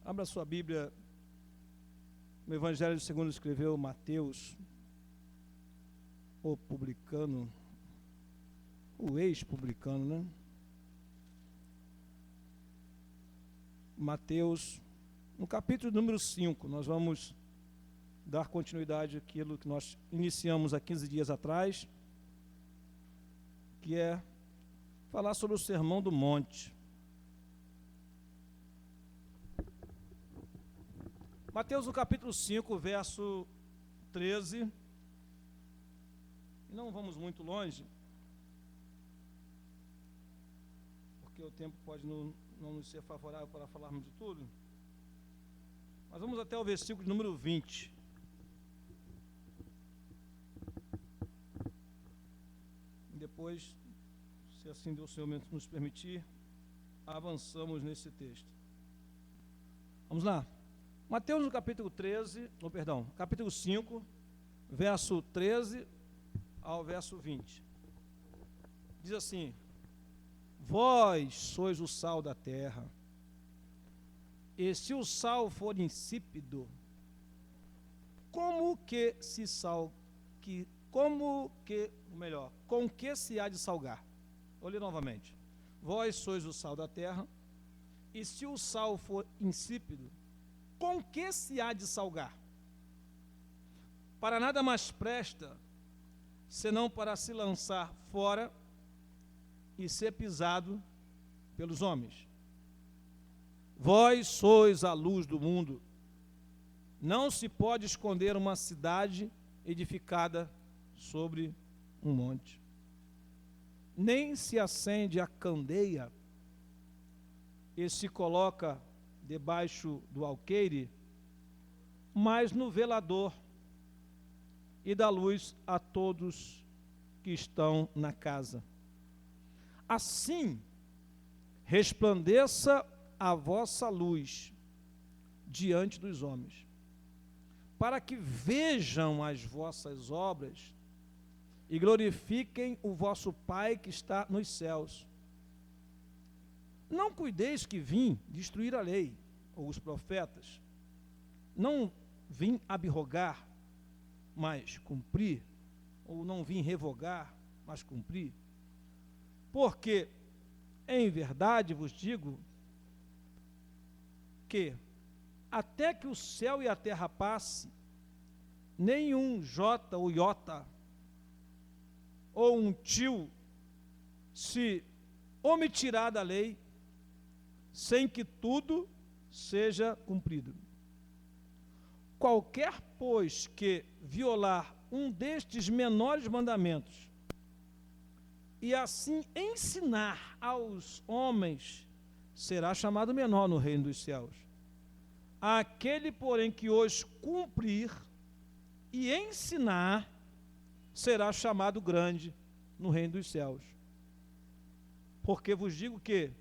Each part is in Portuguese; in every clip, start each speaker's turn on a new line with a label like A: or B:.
A: Abra sua Bíblia no Evangelho segundo escreveu Mateus, o publicano, o ex-publicano, né? Mateus, no capítulo número 5, nós vamos dar continuidade àquilo que nós iniciamos há 15 dias atrás, que é falar sobre o Sermão do Monte. Mateus, no capítulo 5, verso 13, não vamos muito longe, porque o tempo pode não nos ser favorável para falarmos de tudo, mas vamos até o versículo número 20. E depois, se assim Deus Senhor nos permitir, avançamos nesse texto. Vamos lá. Mateus no capítulo 5, verso 13 ao verso 20. Diz assim: Vós sois o sal da terra, e se o sal for insípido, com que se há de salgar? Vou ler novamente. Vós sois o sal da terra, e se o sal for insípido, com que se há de salgar? Para nada mais presta, senão para se lançar fora e ser pisado pelos homens. Vós sois a luz do mundo. Não se pode esconder uma cidade edificada sobre um monte. Nem se acende a candeia e se coloca debaixo do alqueire, mas no velador, e dá luz a todos que estão na casa. Assim, resplandeça a vossa luz diante dos homens, para que vejam as vossas obras e glorifiquem o vosso Pai que está nos céus. Não cuideis que vim destruir a lei, ou os profetas. Não vim abrogar, mas cumprir. Ou não vim revogar, mas cumprir. Porque, em verdade vos digo, que até que o céu e a terra passe, nenhum jota ou iota, ou um tio, se omitirá da lei, sem que tudo seja cumprido. Qualquer, pois, que violar um destes menores mandamentos, e assim ensinar aos homens, será chamado menor no reino dos céus. Aquele, porém, que os cumprir e ensinar, será chamado grande no reino dos céus. Porque vos digo que,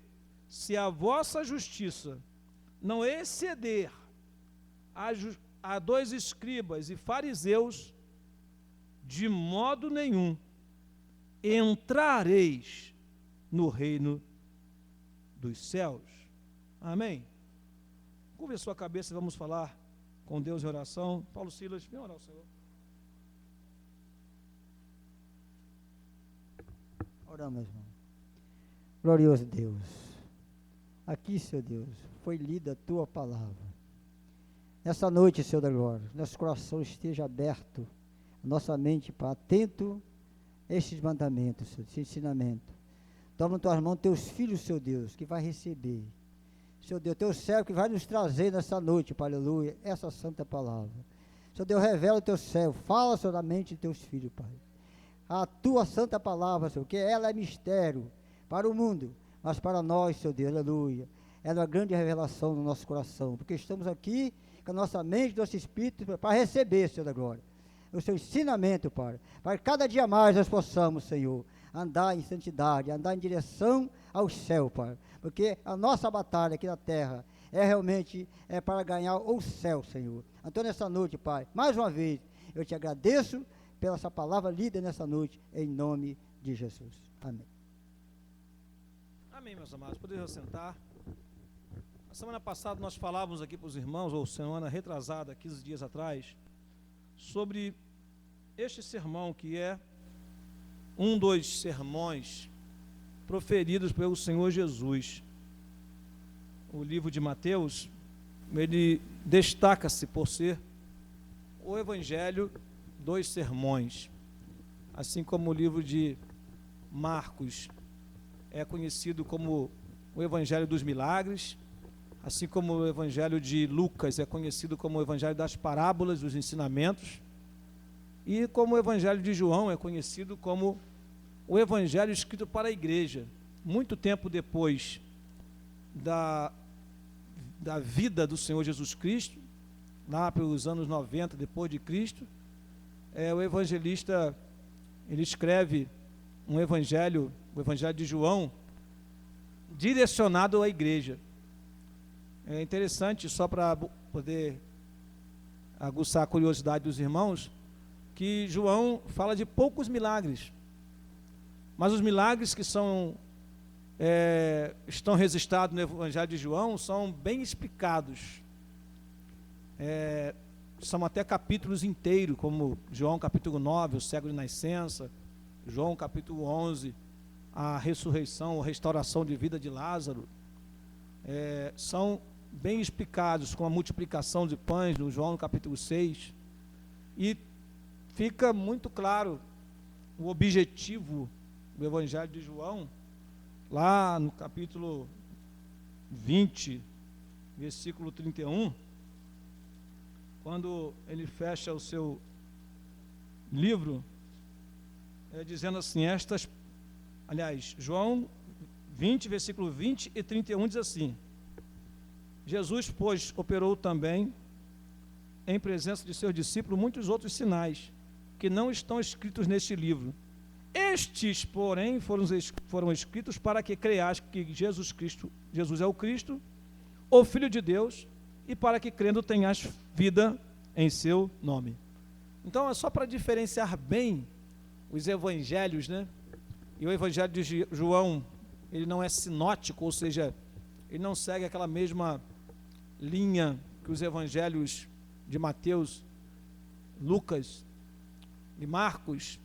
A: se a vossa justiça não exceder a 2 escribas e fariseus, de modo nenhum entrareis no reino dos céus. Amém? Curve a sua cabeça e vamos falar com Deus em oração. Paulo Silas, vem orar ao Senhor.
B: Oramos, irmão. Glorioso Deus, aqui, Senhor Deus, foi lida a Tua palavra. Nessa noite, Senhor da glória, nosso coração esteja aberto, nossa mente para atento a estes mandamentos, Senhor, esse ensinamento. Toma em Tuas mãos Teus filhos, Senhor Deus, que vai receber. Senhor Deus, Teu servo que vai nos trazer nessa noite, Pai, aleluia, essa santa palavra. Senhor Deus, revela o Teu servo, fala, Senhor, na mente de Teus filhos, Pai. A Tua santa palavra, Senhor, que ela é mistério para o mundo, mas para nós, Senhor Deus, aleluia, é uma grande revelação no nosso coração, porque estamos aqui com a nossa mente, nosso espírito, para receber, Senhor da glória, o Seu ensinamento, Pai, para que cada dia mais nós possamos, Senhor, andar em santidade, andar em direção ao céu, Pai, porque a nossa batalha aqui na terra é realmente para ganhar o céu, Senhor. Então, nessa noite, Pai, mais uma vez, eu te agradeço pela essa palavra lida nessa noite, em nome de Jesus. Amém.
A: Amém, meus amados. Podemos sentar. semana passada nós falávamos aqui para os irmãos, ou semana retrasada, 15 dias atrás, sobre este sermão que é um dos sermões proferidos pelo Senhor Jesus. O livro de Mateus, ele destaca-se por ser o evangelho dos sermões, assim como o livro de Marcos é conhecido como o evangelho dos milagres, assim como o evangelho de Lucas é conhecido como o evangelho das parábolas, dos ensinamentos, e como o evangelho de João é conhecido como o evangelho escrito para a igreja. Muito tempo depois da vida do Senhor Jesus Cristo, lá pelos anos 90 depois de Cristo, o evangelista, ele escreve um evangelho, o evangelho de João, direcionado à igreja. É interessante, só para poder aguçar a curiosidade dos irmãos, que João fala de poucos milagres, mas os milagres que estão registrados no evangelho de João são bem explicados. São até capítulos inteiros, como João capítulo 9, o cego de nascença, João capítulo 11, a ressurreição, a restauração de vida de Lázaro, são bem explicados, com a multiplicação de pães, no João no capítulo 6, e fica muito claro o objetivo do evangelho de João, lá no capítulo 20, versículo 31, quando ele fecha o seu livro, dizendo assim, João 20, versículo 20 e 31 diz assim: Jesus, pois, operou também, em presença de seus discípulos, muitos outros sinais, que não estão escritos neste livro. Estes, porém, foram escritos para que creias que Jesus é o Cristo, o Filho de Deus, e para que, crendo, tenhas vida em seu nome. Então, é só para diferenciar bem os evangelhos, né? E o evangelho de João, ele não é sinótico, ou seja, ele não segue aquela mesma linha que os evangelhos de Mateus, Lucas e Marcos,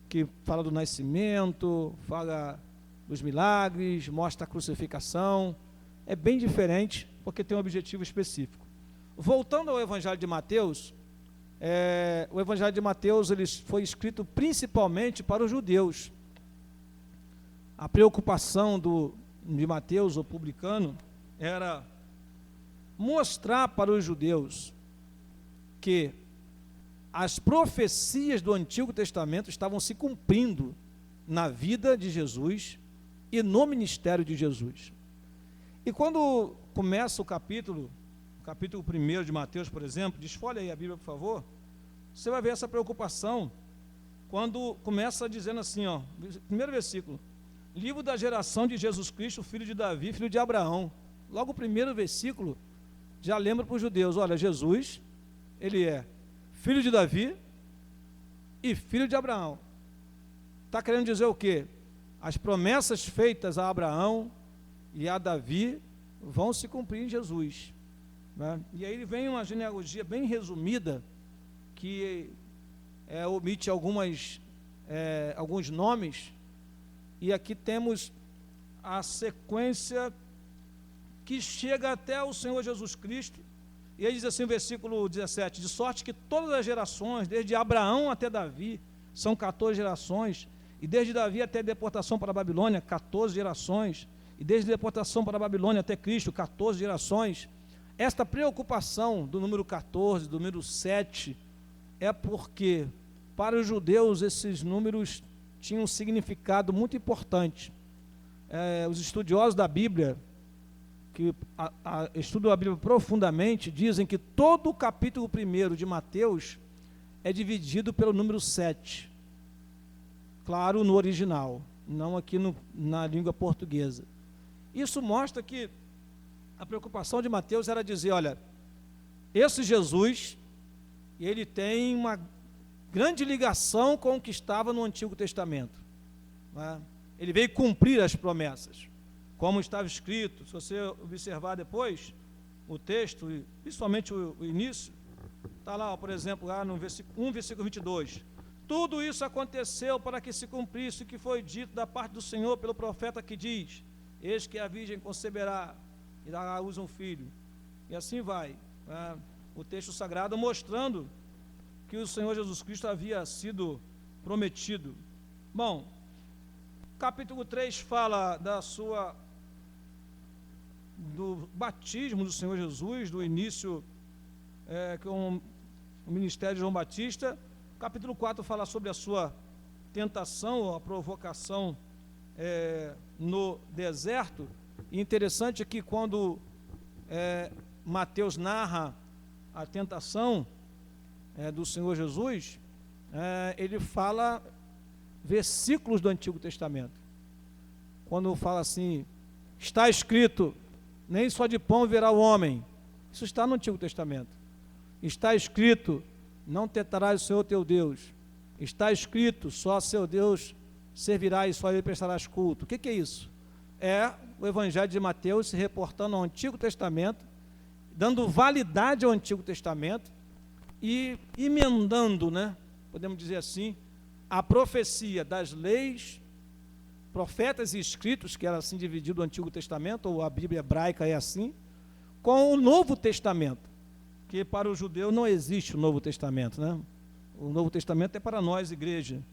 A: que fala do nascimento, fala dos milagres, mostra a crucificação. É bem diferente, porque tem um objetivo específico. Voltando ao evangelho de Mateus, o evangelho de Mateus ele foi escrito principalmente para os judeus. A preocupação de Mateus, o publicano, era mostrar para os judeus que as profecias do Antigo Testamento estavam se cumprindo na vida de Jesus e no ministério de Jesus. E quando começa o capítulo 1 de Mateus, por exemplo, desfolha aí a Bíblia, por favor, você vai ver essa preocupação, quando começa dizendo assim, primeiro versículo, livro da geração de Jesus Cristo, filho de Davi, filho de Abraão. Logo o primeiro versículo já lembra para os judeus, olha, Jesus, ele é filho de Davi e filho de Abraão. Está querendo dizer o quê? As promessas feitas a Abraão e a Davi vão se cumprir em Jesus, né? E aí vem uma genealogia bem resumida, que omite alguns nomes, e aqui temos a sequência que chega até o Senhor Jesus Cristo, e ele diz assim no versículo 17, de sorte que todas as gerações, desde Abraão até Davi, são 14 gerações, e desde Davi até a deportação para a Babilônia, 14 gerações, e desde a deportação para a Babilônia até Cristo, 14 gerações. Esta preocupação do número 14, do número 7, é porque para os judeus esses números tinham um significado muito importante. Os estudiosos da Bíblia, que estudam a Bíblia profundamente, dizem que todo o capítulo 1 de Mateus é dividido pelo número 7. Claro, no original, não aqui na língua portuguesa. Isso mostra que a preocupação de Mateus era dizer, olha, esse Jesus, ele tem uma grande ligação com o que estava no Antigo Testamento, né? Ele veio cumprir as promessas. como estava escrito. Se você observar depois o texto, e principalmente o início, está lá, por exemplo, lá no versículo 1, versículo 22. Tudo isso aconteceu para que se cumprisse o que foi dito da parte do Senhor pelo profeta que diz: eis que a virgem conceberá e dará à luz um filho. E assim vai, né, o texto sagrado mostrando que o Senhor Jesus Cristo havia sido prometido. Bom, capítulo 3 fala do batismo do Senhor Jesus, do início com o ministério de João Batista. Capítulo 4 fala sobre a sua tentação, a provocação no deserto. E interessante é que quando Mateus narra a tentação do Senhor Jesus, ele fala versículos do Antigo Testamento. Quando fala assim, está escrito, nem só de pão viverá o homem. Isso está no Antigo Testamento. Está escrito, não tentarás o Senhor teu Deus. Está escrito, só a seu Deus servirá e só a ele prestarás culto. O que é isso? É o Evangelho de Mateus se reportando ao Antigo Testamento, dando validade ao Antigo Testamento e emendando, né, podemos dizer assim, a profecia das leis, profetas e escritos, que era assim dividido o Antigo Testamento, ou a Bíblia hebraica é assim, com o Novo Testamento, que para o judeu não existe o Novo Testamento, né? O Novo Testamento é para nós, igreja.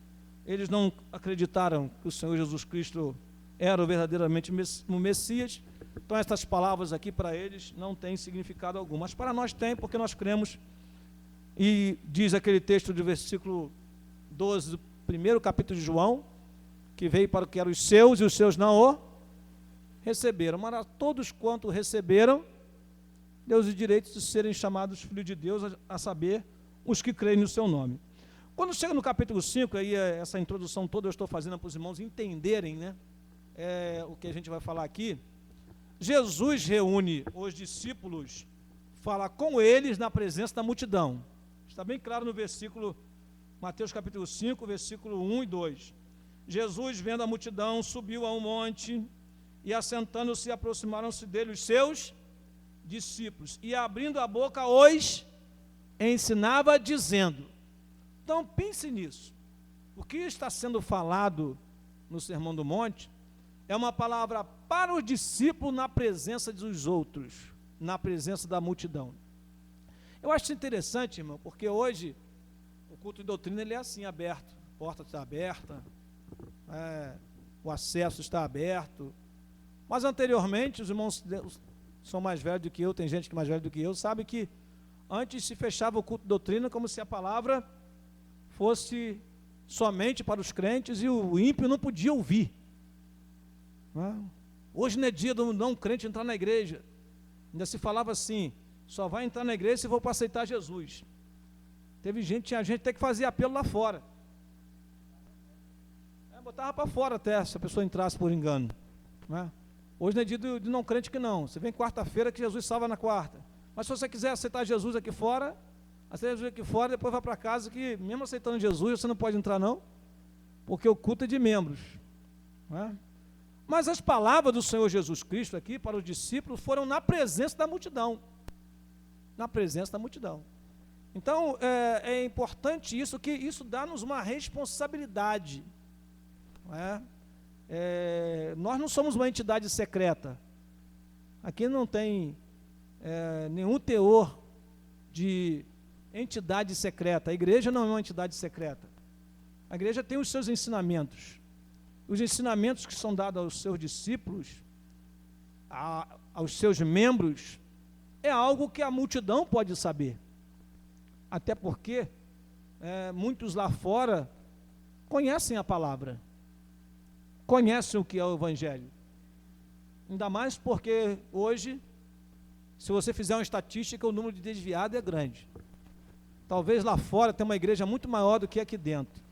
A: Eles não acreditaram que o Senhor Jesus Cristo era verdadeiramente o Messias, então essas palavras aqui para eles não têm significado algum, mas para nós tem, porque nós cremos. E diz aquele texto do versículo 12 do primeiro capítulo de João, que veio para o que eram os seus, e os seus não o receberam, mas a todos quanto receberam, deu os direitos de serem chamados filhos de Deus, a saber, os que creem no seu nome. Quando chega no capítulo 5, aí essa introdução toda eu estou fazendo para os irmãos entenderem, né, o que a gente vai falar aqui. Jesus reúne os discípulos, fala com eles na presença da multidão. Está bem claro no versículo, Mateus capítulo 5, versículo 1 e 2. Jesus, vendo a multidão, subiu a um monte, e assentando-se, aproximaram-se dele os seus discípulos, e abrindo a boca, os ensinava, dizendo. Então, pense nisso. O que está sendo falado no Sermão do Monte é uma palavra para os discípulos na presença dos outros, na presença da multidão. Eu acho interessante, irmão, porque hoje o culto de doutrina ele é assim, aberto, a porta está aberta, o acesso está aberto, mas anteriormente, os irmãos são mais velhos do que eu, tem gente que é mais velha do que eu, sabe que antes se fechava o culto de doutrina como se a palavra fosse somente para os crentes e o ímpio não podia ouvir. Hoje não é dia do não crente entrar na igreja. Ainda se falava assim, só vai entrar na igreja se for para aceitar Jesus. Tinha gente até que fazia apelo lá fora. Botava para fora até, se a pessoa entrasse por engano. Hoje não é dia de não crente que não. Você vem quarta-feira que Jesus salva na quarta. Mas se você quiser aceitar Jesus aqui fora, aceita Jesus aqui fora, depois vai para casa que, mesmo aceitando Jesus, você não pode entrar não, porque o culto é de membros. Mas as palavras do Senhor Jesus Cristo aqui para os discípulos foram na presença da multidão. Na presença da multidão. Então, é importante isso, que isso dá-nos uma responsabilidade. Nós não somos uma entidade secreta. Aqui não tem nenhum teor de entidade secreta. A igreja não é uma entidade secreta. A igreja tem os seus ensinamentos. Os ensinamentos que são dados aos seus discípulos, aos seus membros, é algo que a multidão pode saber. Até porque muitos lá fora conhecem a palavra, conhecem o que é o Evangelho. Ainda mais porque hoje, se você fizer uma estatística, o número de desviados é grande. Talvez lá fora tenha uma igreja muito maior do que aqui dentro,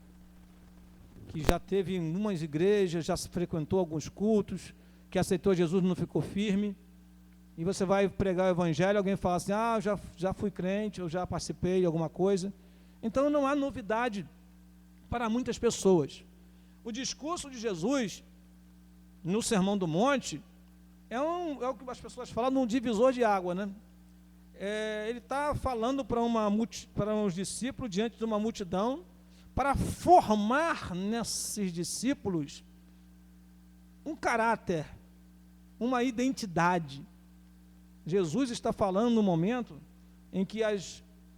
A: que já teve em umas igrejas, já frequentou alguns cultos, que aceitou Jesus e não ficou firme, e você vai pregar o Evangelho, alguém fala assim, já fui crente, eu já participei de alguma coisa. Então não há novidade para muitas pessoas. O discurso de Jesus, no Sermão do Monte, é o que as pessoas falam, num divisor de água, né? Ele está falando para uns discípulos diante de uma multidão, para formar nesses discípulos um caráter, uma identidade. Jesus está falando no momento em que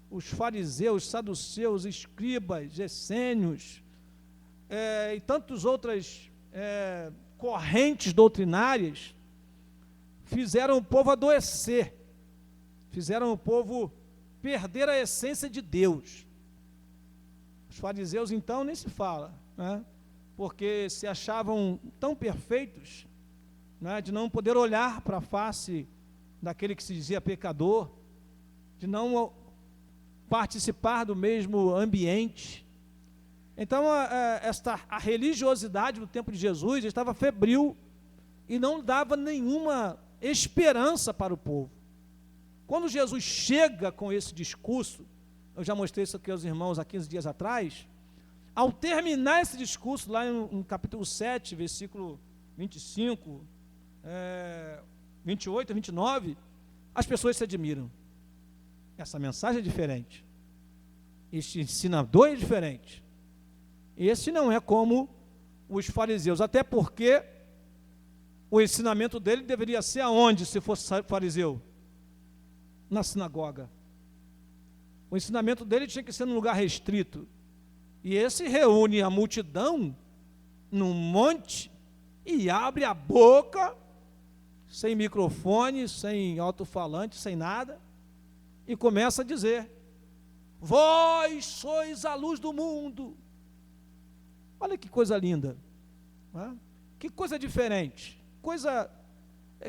A: os fariseus, saduceus, escribas, essênios e tantas outras correntes doutrinárias fizeram o povo adoecer, fizeram o povo perder a essência de Deus. Os fariseus, então, nem se fala, né? Porque se achavam tão perfeitos, né, de não poder olhar para a face daquele que se dizia pecador, de não participar do mesmo ambiente. Então, a religiosidade no tempo de Jesus estava febril e não dava nenhuma esperança para o povo. Quando Jesus chega com esse discurso, eu já mostrei isso aqui aos irmãos há 15 dias atrás, ao terminar esse discurso, lá no capítulo 7, versículo 25, 28 e 29, as pessoas se admiram. Essa mensagem é diferente. Este ensinador é diferente. Esse não é como os fariseus, até porque o ensinamento dele deveria ser aonde, se fosse fariseu? Na sinagoga. O ensinamento dele tinha que ser num lugar restrito. E esse reúne a multidão num monte e abre a boca, sem microfone, sem alto-falante, sem nada, e começa a dizer: vós sois a luz do mundo. Olha que coisa linda, né? Que coisa diferente,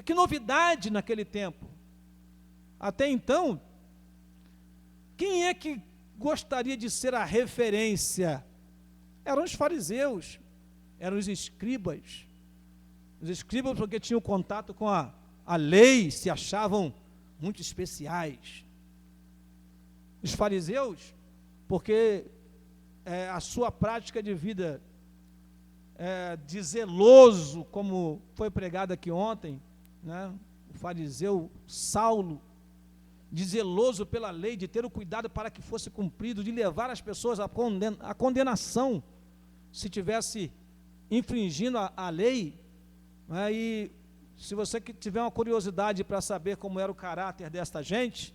A: que novidade naquele tempo. Até então, quem é que gostaria de ser a referência? Eram os fariseus, eram os escribas. Os escribas, porque tinham contato com a lei, se achavam muito especiais. Os fariseus, porque a sua prática de vida de zeloso, como foi pregado aqui ontem, né? O fariseu Saulo, de zeloso pela lei, de ter o cuidado para que fosse cumprido, de levar as pessoas à condenação, se tivesse infringindo a lei, né? E se você que tiver uma curiosidade para saber como era o caráter desta gente,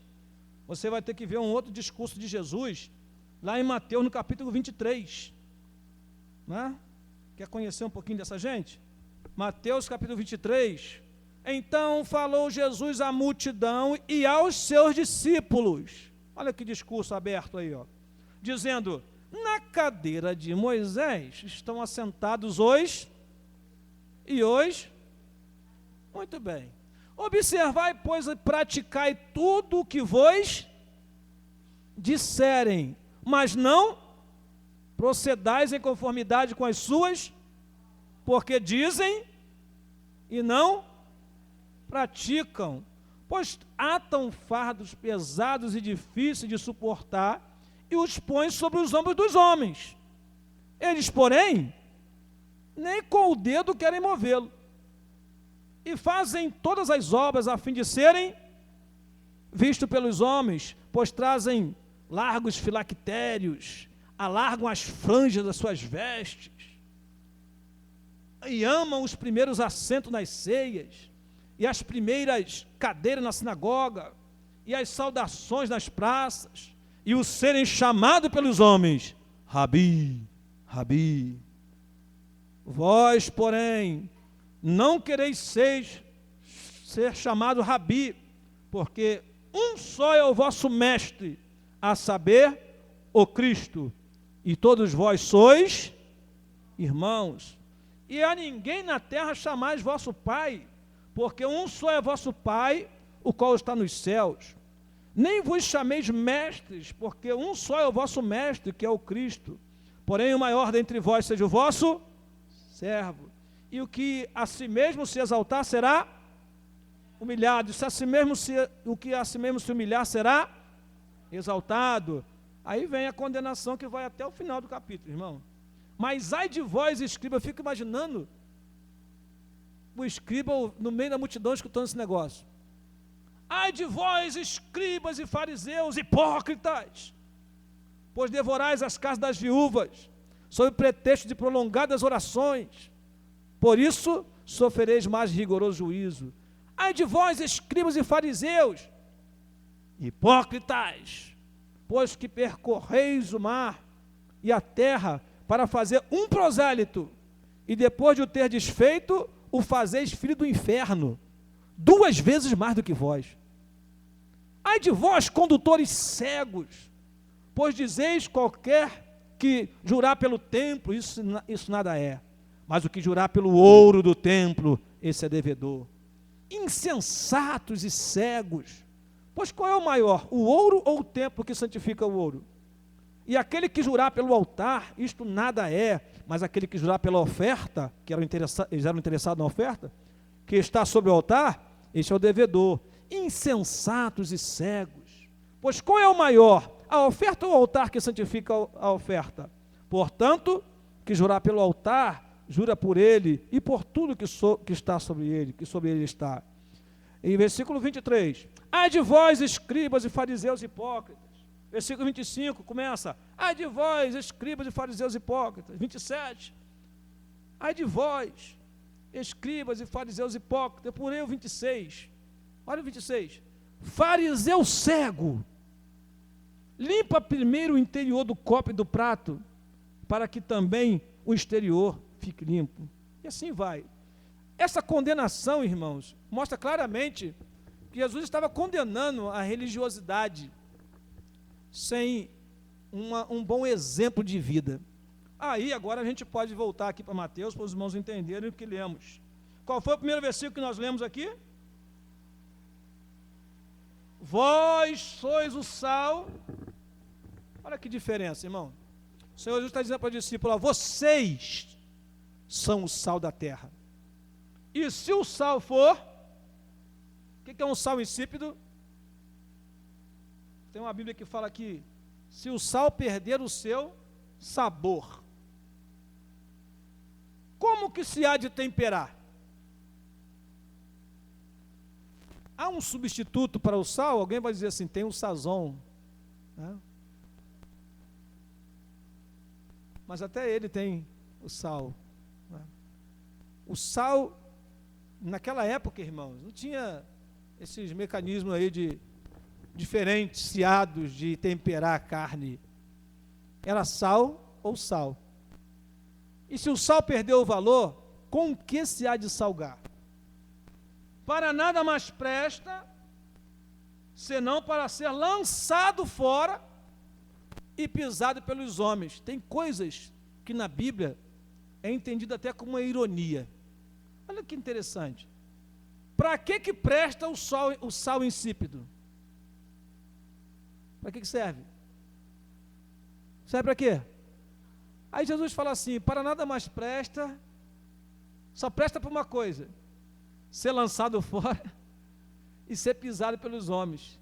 A: você vai ter que ver um outro discurso de Jesus, lá em Mateus, no capítulo 23, né? Quer conhecer um pouquinho dessa gente? Mateus, capítulo 23, então falou Jesus à multidão e aos seus discípulos, olha que discurso aberto aí, ó, dizendo: na cadeira de Moisés estão assentados hoje, muito bem, observai, pois, e praticai tudo o que vos disserem, mas não procedais em conformidade com as suas, porque dizem e não praticam, pois atam fardos pesados e difíceis de suportar e os põem sobre os ombros dos homens. Eles, porém, nem com o dedo querem movê-lo, e fazem todas as obras a fim de serem vistos pelos homens, pois trazem largos filactérios, alargam as franjas das suas vestes, e amam os primeiros assentos nas ceias, e as primeiras cadeiras na sinagoga, e as saudações nas praças, e o serem chamados pelos homens, Rabi, Rabi. Vós, porém, não quereis ser chamado Rabi, porque um só é o vosso mestre, a saber, o Cristo, e todos vós sois irmãos. E a ninguém na terra chamais vosso Pai, porque um só é vosso Pai, o qual está nos céus. Nem vos chameis mestres, porque um só é o vosso mestre, que é o Cristo. Porém, o maior dentre vós seja o vosso servo. E o que a si mesmo se exaltar será humilhado. O que a si mesmo se humilhar será exaltado. Aí vem a condenação que vai até o final do capítulo, irmão. Mas ai de vós, escriba, eu fico imaginando o escriba no meio da multidão escutando esse negócio. Ai de vós, escribas e fariseus, hipócritas, pois devorais as casas das viúvas, sob pretexto de prolongadas orações. Por isso, sofrereis mais rigoroso juízo. Ai de vós, escribas e fariseus, hipócritas, pois que percorreis o mar e a terra para fazer um prosélito, e depois de o ter desfeito, o fazeis filho do inferno, 2 vezes mais do que vós. Ai de vós, condutores cegos, pois dizeis qualquer que jurar pelo templo, isso nada é, mas o que jurar pelo ouro do templo, esse é devedor. Insensatos e cegos, pois qual é o maior, o ouro ou o templo que santifica o ouro? E aquele que jurar pelo altar, isto nada é, mas aquele que jurar pela oferta, que eles eram interessados na oferta, que está sobre o altar, este é o devedor. Insensatos e cegos, pois qual é o maior, a oferta ou o altar que santifica a oferta? Portanto, que jurar pelo altar, jura por ele e por tudo que está sobre ele, que sobre ele está. Em versículo 23, ai de vós, escribas e fariseus hipócritas. Versículo 25 começa, ai de vós, escribas e fariseus hipócritas. 27, ai de vós, escribas e fariseus hipócritas. Por aí o 26, olha o 26, fariseu cego, limpa primeiro o interior do copo e do prato, para que também o exterior fique limpo. E assim vai. Essa condenação, irmãos, mostra claramente que Jesus estava condenando a religiosidade sem um bom exemplo de vida. Aí agora a gente pode voltar aqui para Mateus, para os irmãos entenderem o que lemos. Qual foi o primeiro versículo que nós lemos aqui? Vós sois o sal. Olha que diferença, irmão. O Senhor Jesus está dizendo para o discípulo, vocês são o sal da terra. E se o sal for, o que é um sal insípido? Tem uma Bíblia que fala que se o sal perder o seu sabor, como que se há de temperar? Há um substituto para o sal? Alguém vai dizer assim, tem o sazon, né? Mas até ele tem o sal, né? O sal, naquela época, irmãos, não tinha esses mecanismos aí de diferenciados de temperar a carne. Era sal ou sal. E se o sal perdeu o valor, com que se há de salgar? Para nada mais presta, senão para ser lançado fora e pisado pelos homens. Tem coisas que na Bíblia é entendido até como uma ironia. Olha que interessante. Para que presta o sal insípido? Para que serve? Serve para quê? Aí Jesus fala assim, para nada mais presta, só presta para uma coisa, ser lançado fora e ser pisado pelos homens.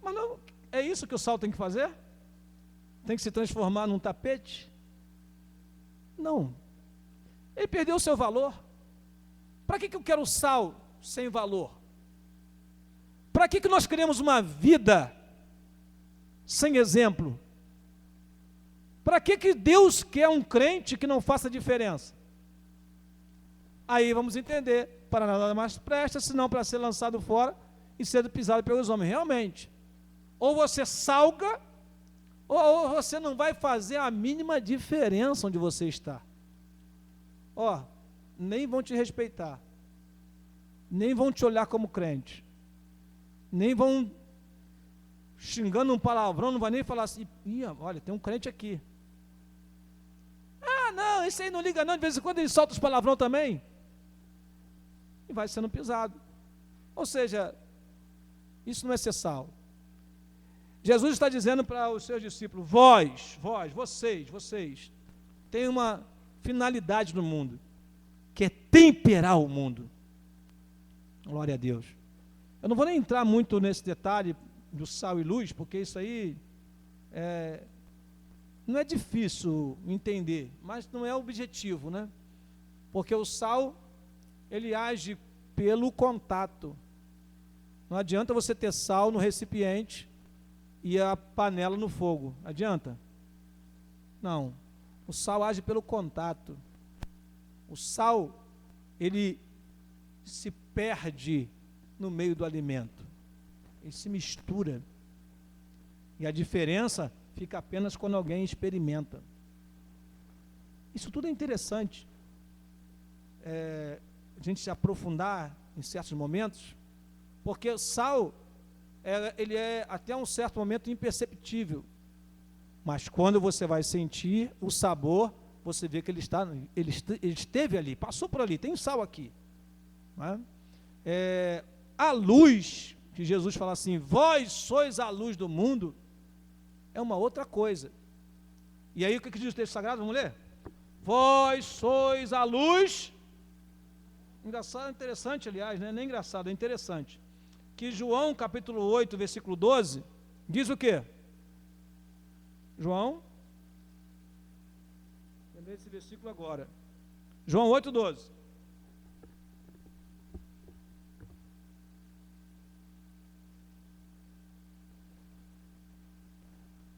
A: Mas não, é isso que o sal tem que fazer? Tem que se transformar num tapete? Não. Ele perdeu o seu valor. Para que eu quero sal sem valor? Para que nós queremos uma vida sem exemplo? Para que Deus quer um crente que não faça diferença? Aí vamos entender, para nada mais presta, senão para ser lançado fora e ser pisado pelos homens. Realmente, ou você salga, ou você não vai fazer a mínima diferença onde você está. Ó, nem vão te respeitar, nem vão te olhar como crente, nem vão xingando um palavrão, não vai nem falar assim, olha, tem um crente aqui. Ah, não, esse aí não liga não, de vez em quando ele solta os palavrão também. E vai sendo pisado. Ou seja, isso não é ser sal. Jesus está dizendo para os seus discípulos, vocês, têm uma finalidade no mundo, que é temperar o mundo. Glória a Deus. Eu não vou nem entrar muito nesse detalhe do sal e luz, porque isso aí não é difícil entender, mas não é objetivo, né? Porque o sal ele age pelo contato. Não adianta você ter sal no recipiente e a panela no fogo. Adianta? Não. O sal age pelo contato. O sal, ele se perde no meio do alimento. Ele se mistura. E a diferença fica apenas quando alguém experimenta. Isso tudo é interessante. A gente se aprofundar em certos momentos, porque o sal, ele é até um certo momento imperceptível. Mas quando você vai sentir o sabor, você vê que ele esteve ali, passou por ali, tem sal aqui. Não é? A luz, que Jesus fala assim, vós sois a luz do mundo, é uma outra coisa. E aí o que diz o texto sagrado? Vamos ler? Vós sois a luz. Engraçado, interessante, aliás, né? Nem engraçado, é interessante. Que João, capítulo 8, versículo 12, diz o quê? João, lembrei esse versículo agora. João 8, 12.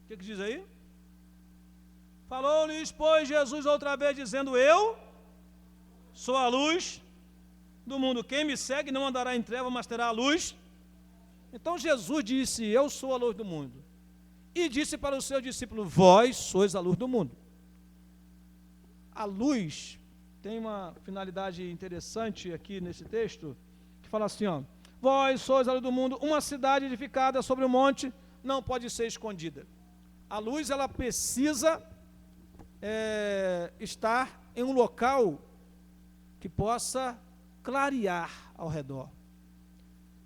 A: O que diz aí? Falou-lhes, pois, Jesus outra vez, dizendo, eu sou a luz do mundo. Quem me segue não andará em trevas, mas terá a luz. Então Jesus disse, eu sou a luz do mundo. E disse para o seu discípulo, vós sois a luz do mundo. A luz tem uma finalidade interessante aqui nesse texto, que fala assim, ó, vós sois a luz do mundo, uma cidade edificada sobre um monte não pode ser escondida. A luz, ela precisa estar em um local que possa clarear ao redor.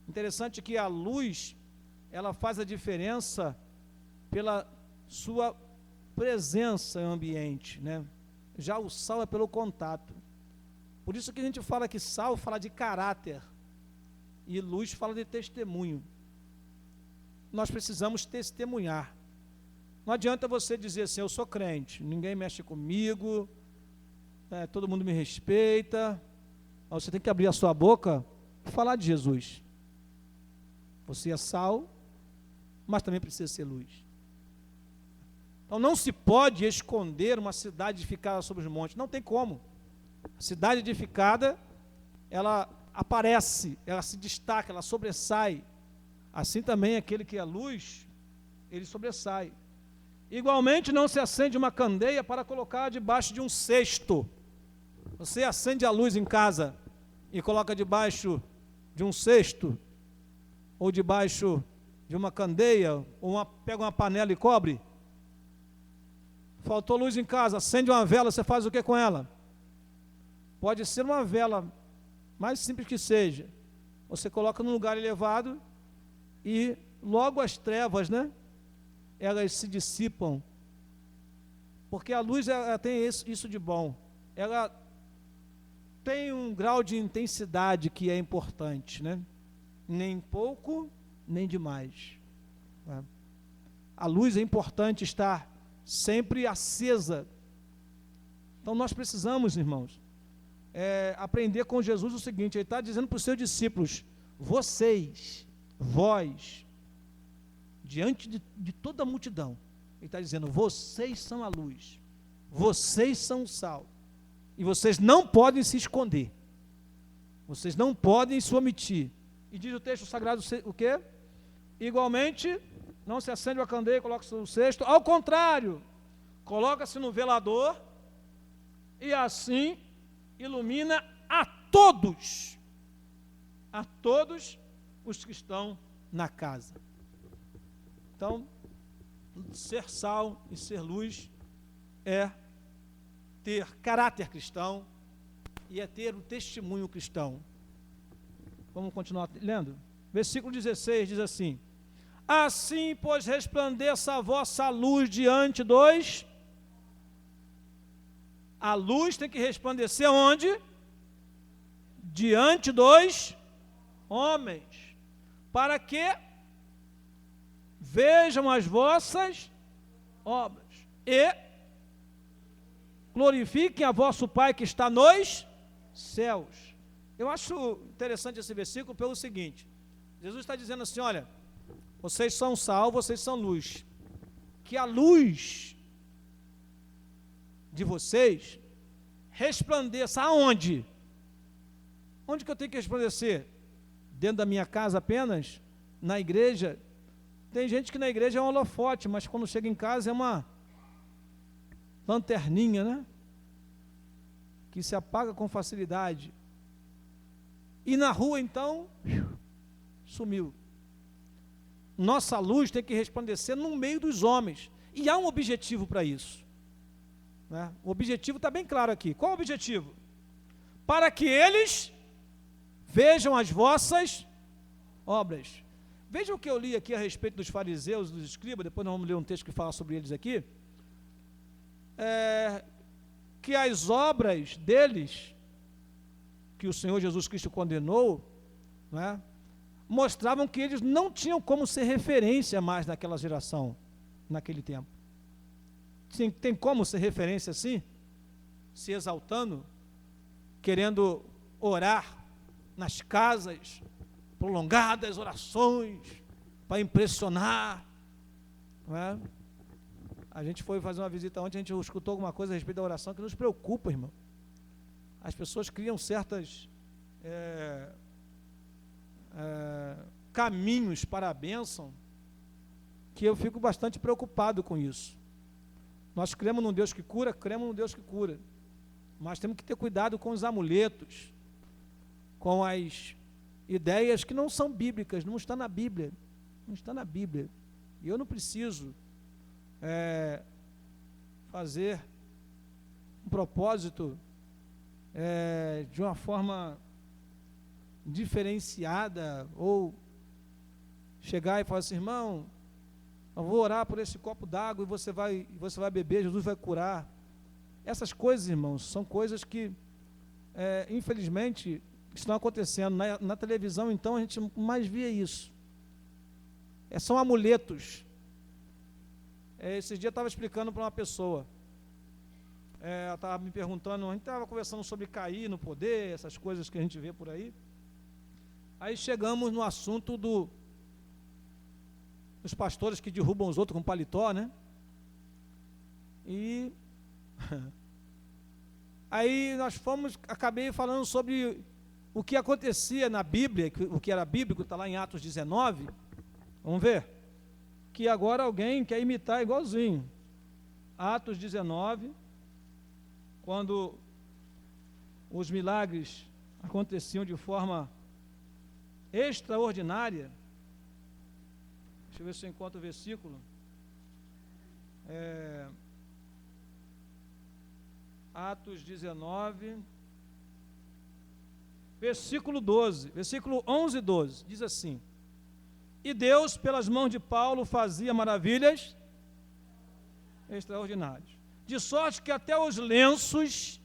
A: Interessante que a luz, ela faz a diferença pela sua presença em ambiente, né? Já o sal é pelo contato. Por isso que a gente fala que sal fala de caráter e luz fala de testemunho. Nós precisamos testemunhar. Não adianta você dizer assim, eu sou crente, ninguém mexe comigo, todo mundo me respeita. Você tem que abrir a sua boca e falar de Jesus. Você é sal, mas também precisa ser luz. Então não se pode esconder uma cidade edificada sobre os montes, não tem como. A cidade edificada, ela aparece, ela se destaca, ela sobressai. Assim também aquele que é luz, ele sobressai. Igualmente não se acende uma candeia para colocar debaixo de um cesto. Você acende a luz em casa e coloca debaixo de um cesto, ou debaixo de uma candeia, ou pega uma panela e cobre. Faltou luz em casa, acende uma vela, você faz o que com ela? Pode ser uma vela, mais simples que seja. Você coloca num lugar elevado e logo as trevas, né? Elas se dissipam, porque a luz ela tem isso de bom, ela tem um grau de intensidade que é importante, né? Nem pouco, nem demais. A luz é importante estar sempre acesa. Então nós precisamos, irmãos, aprender com Jesus o seguinte, ele está dizendo para os seus discípulos, vós, diante de toda a multidão, ele está dizendo, vocês são a luz, vocês são o sal, e vocês não podem se esconder, vocês não podem se omitir. E diz o texto sagrado o quê? Igualmente, não se acende uma candeia e coloca-se no cesto, ao contrário, coloca-se no velador, e assim ilumina a todos os que estão na casa. Então, ser sal e ser luz é ter caráter cristão e é ter o testemunho cristão. Vamos continuar lendo? Versículo 16 diz assim, assim, pois, resplandeça a vossa luz diante dos... A luz tem que resplandecer onde? Diante dos homens, para que vejam as vossas obras e glorifiquem a vosso Pai que está nos céus. Eu acho interessante esse versículo pelo seguinte: Jesus está dizendo assim, olha, vocês são sal, vocês são luz, que a luz de vocês resplandeça aonde? Onde que eu tenho que resplandecer? Dentro da minha casa apenas? Na igreja? Tem gente que na igreja é um holofote, mas quando chega em casa é uma lanterninha, né? Que se apaga com facilidade. E na rua, então, sumiu. Nossa luz tem que resplandecer no meio dos homens. E há um objetivo para isso, né? O objetivo está bem claro aqui. Qual é o objetivo? Para que eles vejam as vossas obras. Vejam o que eu li aqui a respeito dos fariseus, dos escribas, depois nós vamos ler um texto que fala sobre eles aqui. Que as obras deles, que o Senhor Jesus Cristo condenou, né, mostravam que eles não tinham como ser referência mais naquela geração, naquele tempo. Sim, tem como ser referência assim? Se exaltando, querendo orar nas casas, prolongadas orações, para impressionar, não é? A gente foi fazer uma visita ontem, a gente escutou alguma coisa a respeito da oração que nos preocupa, irmão. As pessoas criam certas caminhos para a bênção, que eu fico bastante preocupado com isso. Nós cremos num Deus que cura, mas temos que ter cuidado com os amuletos, com as ideias que não são bíblicas, não está na Bíblia, e eu não preciso fazer um propósito de uma forma diferenciada, ou chegar e falar assim, irmão, eu vou orar por esse copo d'água e você vai beber, Jesus vai curar. Essas coisas, irmãos, são coisas que infelizmente estão acontecendo na televisão. Então a gente mais vê isso, são amuletos. Esse dia eu estava explicando para uma pessoa, ela estava me perguntando, a gente estava conversando sobre cair no poder, essas coisas que a gente vê por aí. Aí chegamos no assunto dos pastores que derrubam os outros com paletó, né? E aí acabei falando sobre o que acontecia na Bíblia, o que era bíblico, está lá em Atos 19, vamos ver, que agora alguém quer imitar igualzinho. Atos 19, quando os milagres aconteciam de forma extraordinária. Deixa eu ver se eu encontro o versículo. Atos 19, versículo 12, versículo 11 e 12, diz assim: e Deus, pelas mãos de Paulo, fazia maravilhas extraordinárias, de sorte que até os lenços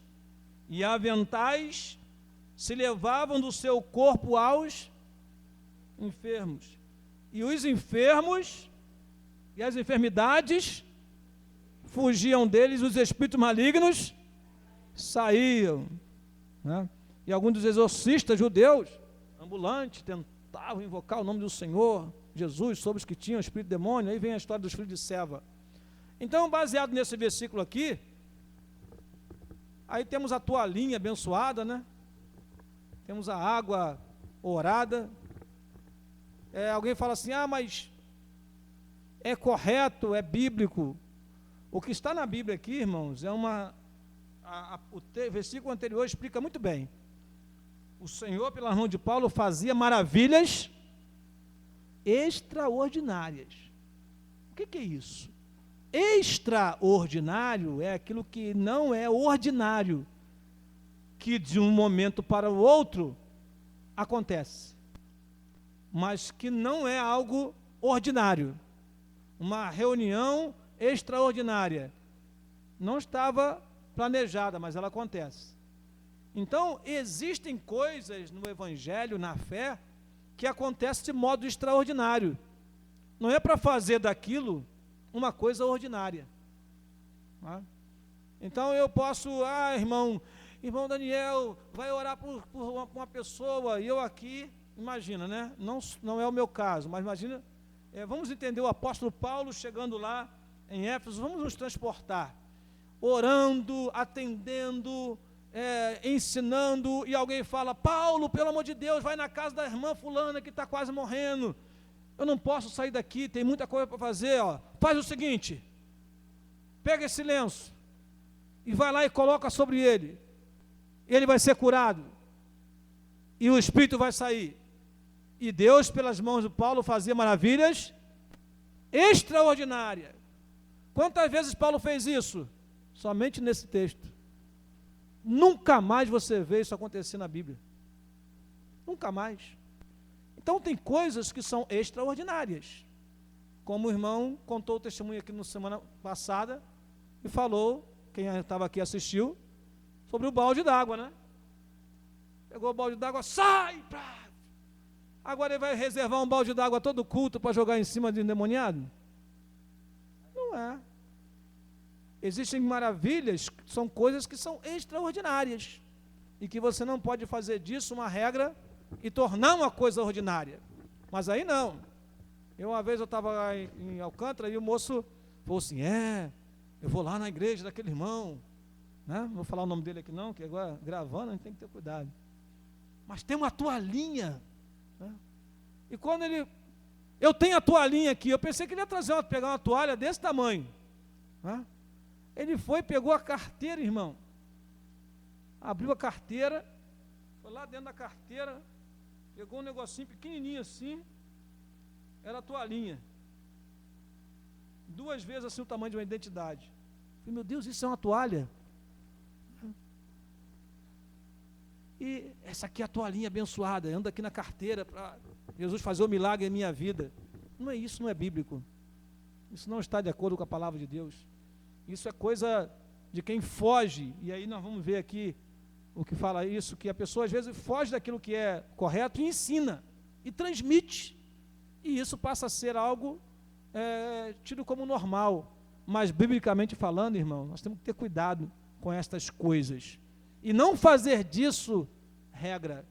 A: e aventais se levavam do seu corpo aos enfermos, e os enfermos e as enfermidades fugiam deles, os espíritos malignos saíam, né? E alguns dos exorcistas judeus ambulantes tentavam invocar o nome do Senhor Jesus sobre os que tinham espírito demônio. Aí vem a história dos filhos de Seva. Então, baseado nesse versículo aqui, aí temos a toalhinha abençoada, né? Temos a água orada. Alguém fala assim, mas é correto, é bíblico. O que está na Bíblia aqui, irmãos, o versículo anterior explica muito bem. O Senhor, pela mão de Paulo, fazia maravilhas extraordinárias. O que é isso? Extraordinário é aquilo que não é ordinário, que de um momento para o outro acontece, mas que não é algo ordinário. Uma reunião extraordinária não estava planejada, mas ela acontece. Então, existem coisas no Evangelho, na fé, que acontecem de modo extraordinário. Não é para fazer daquilo uma coisa ordinária. Então eu posso, irmão, irmão Daniel vai orar por uma pessoa, e eu aqui, imagina, né? Não é o meu caso, mas imagina, vamos entender o apóstolo Paulo chegando lá em Éfeso, vamos nos transportar, orando, atendendo, ensinando, e alguém fala: Paulo, pelo amor de Deus, vai na casa da irmã fulana que está quase morrendo, eu não posso sair daqui, tem muita coisa para fazer, ó. Faz o seguinte, pega esse lenço, e vai lá e coloca sobre ele, ele vai ser curado, e o espírito vai sair. E Deus, pelas mãos de Paulo, fazia maravilhas extraordinárias. Quantas vezes Paulo fez isso? Somente nesse texto. Nunca mais você vê isso acontecer na Bíblia. Nunca mais. Então tem coisas que são extraordinárias. Como o irmão contou o testemunho aqui na semana passada e falou, quem estava aqui assistiu, sobre o balde d'água, né? Pegou o balde d'água, sai! Agora ele vai reservar um balde d'água todo culto para jogar em cima de endemoniado? Não é. Existem maravilhas, são coisas que são extraordinárias, e que você não pode fazer disso uma regra e tornar uma coisa ordinária. Mas aí não. Uma vez eu estava em Alcântara e o moço falou assim: eu vou lá na igreja daquele irmão, né? Não vou falar o nome dele aqui não, que agora gravando a gente tem que ter cuidado. Mas tem uma toalhinha, né? E quando eu tenho a toalhinha aqui, eu pensei que ele ia pegar uma toalha desse tamanho, né? Ele foi, pegou a carteira, irmão, abriu a carteira, foi lá dentro da carteira, pegou um negocinho pequenininho assim, era a toalhinha, 2 vezes assim o tamanho de uma identidade. Falei: meu Deus, isso é uma toalha? E essa aqui é a toalhinha abençoada, anda aqui na carteira para Jesus fazer o milagre em minha vida. Não é isso, não é bíblico. Isso não está de acordo com a palavra de Deus. Isso é coisa de quem foge, e aí nós vamos ver aqui o que fala isso, que a pessoa às vezes foge daquilo que é correto e ensina, e transmite, e isso passa a ser algo tido como normal. Mas biblicamente falando, irmão, nós temos que ter cuidado com estas coisas, e não fazer disso regra.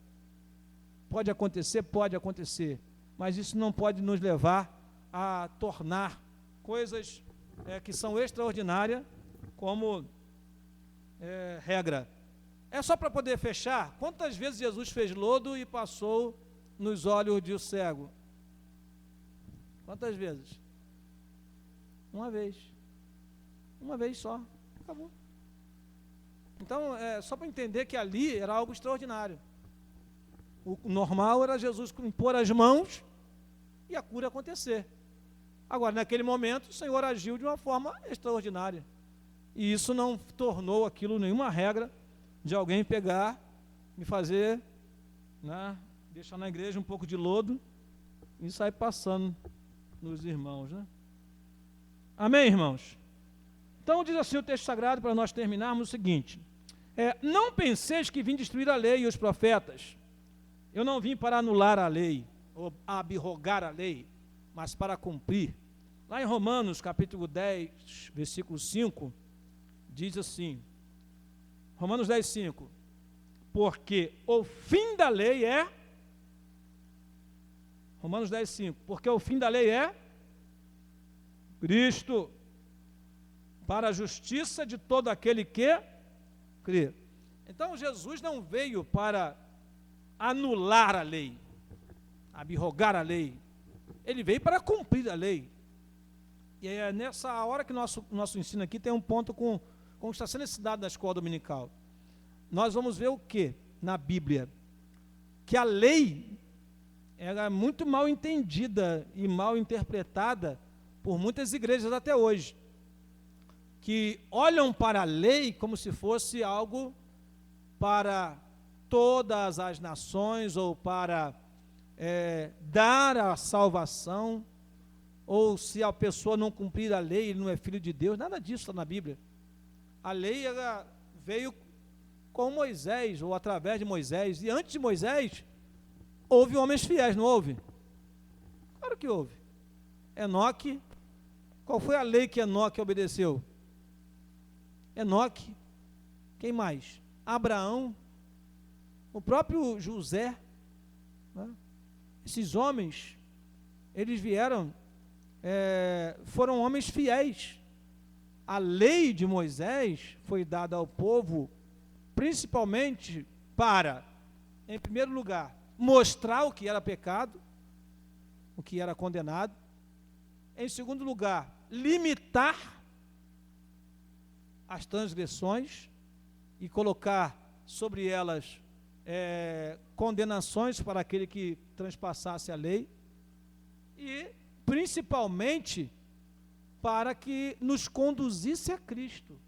A: Pode acontecer, mas isso não pode nos levar a tornar coisas que são extraordinárias como regra. É só para poder fechar, quantas vezes Jesus fez lodo e passou nos olhos de um cego? Quantas vezes? Uma vez só, acabou. Então, só para entender que ali era algo extraordinário. O normal era Jesus impor as mãos e a cura acontecer. Agora, naquele momento, o Senhor agiu de uma forma extraordinária. E isso não tornou aquilo nenhuma regra de alguém pegar e fazer, né, deixar na igreja um pouco de lodo e sair passando nos irmãos, né? Amém, irmãos? Então diz assim o texto sagrado, para nós terminarmos, o seguinte: não penseis que vim destruir a lei e os profetas. Eu não vim para anular a lei, ou abrogar a lei, mas para cumprir. Lá em Romanos, capítulo 10, versículo 5, diz assim, Romanos 10, 5, porque o fim da lei é, Romanos 10, 5, porque o fim da lei é Cristo, para a justiça de todo aquele que crê. Então Jesus não veio para anular a lei, abrogar a lei, ele veio para cumprir a lei. E é nessa hora que nosso ensino aqui tem um ponto com está sendo ensinado na escola dominical. Nós vamos ver o que na Bíblia? Que a lei é muito mal entendida e mal interpretada por muitas igrejas até hoje, que olham para a lei como se fosse algo para todas as nações, ou para dar a salvação, ou se a pessoa não cumprir a lei, ele não é filho de Deus. Nada disso está na Bíblia. A lei veio com Moisés, ou através de Moisés, e antes de Moisés, houve homens fiéis, não houve? Claro que houve. Enoque, qual foi a lei que Enoque obedeceu? Enoque, quem mais? Abraão, o próprio José, né? Esses homens, eles vieram, foram homens fiéis. A lei de Moisés foi dada ao povo principalmente para, em primeiro lugar, mostrar o que era pecado, o que era condenado. Em segundo lugar, limitar as transgressões e colocar sobre elas condenações para aquele que transpassasse a lei. E, principalmente, para que nos conduzisse a Cristo,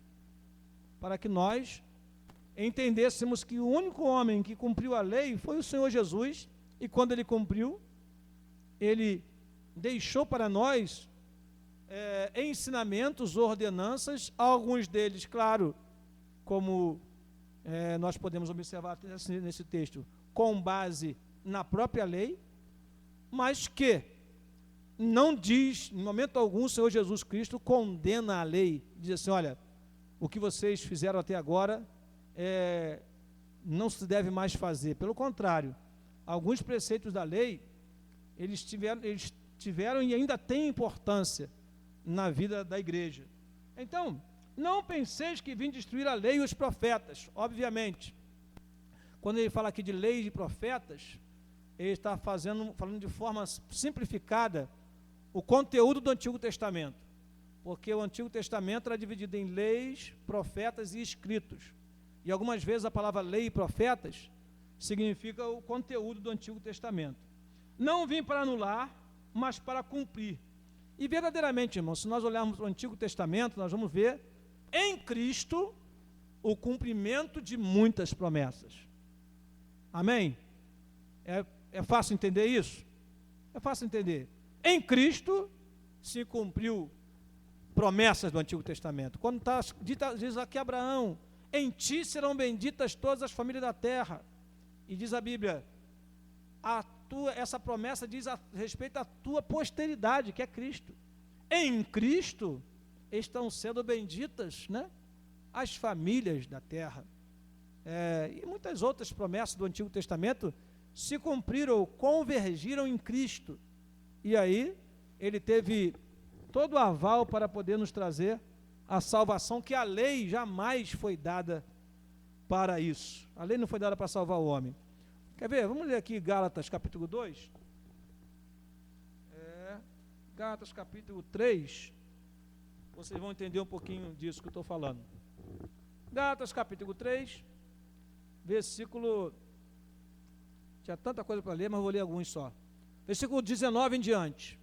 A: para que nós entendêssemos que o único homem que cumpriu a lei foi o Senhor Jesus, e quando ele cumpriu, ele deixou para nós ensinamentos, ordenanças, alguns deles, claro, como nós podemos observar nesse texto, com base na própria lei, mas que não diz, em momento algum, o Senhor Jesus Cristo condena a lei, diz assim, olha, o que vocês fizeram até agora não se deve mais fazer. Pelo contrário, alguns preceitos da lei, eles tiveram e ainda têm importância na vida da igreja. Então, não penseis que vim destruir a lei e os profetas, obviamente. Quando ele fala aqui de lei e de profetas, ele está falando de forma simplificada o conteúdo do Antigo Testamento, porque o Antigo Testamento era dividido em leis, profetas e escritos, e algumas vezes a palavra lei e profetas significa o conteúdo do Antigo Testamento. Não vim para anular, mas para cumprir. E verdadeiramente, irmãos, se nós olharmos o Antigo Testamento, nós vamos ver em Cristo o cumprimento de muitas promessas. Amém? É fácil entender isso? É fácil entender. Em Cristo se cumpriu promessas do Antigo Testamento. Quando está dita, diz aqui Abraão, em ti serão benditas todas as famílias da terra. E diz a Bíblia, essa promessa diz a respeito à tua posteridade, que é Cristo. Em Cristo estão sendo benditas, né, as famílias da terra. E muitas outras promessas do Antigo Testamento se cumpriram, convergiram em Cristo. E aí, ele teve todo o aval para poder nos trazer a salvação, que a lei jamais foi dada para isso. A lei não foi dada para salvar o homem. Quer ver? Vamos ler aqui Gálatas capítulo 2. Gálatas capítulo 3. Vocês vão entender um pouquinho disso que eu estou falando. Gálatas capítulo 3, versículo... Tinha tanta coisa para ler, mas vou ler alguns só. Versículo 19 em diante.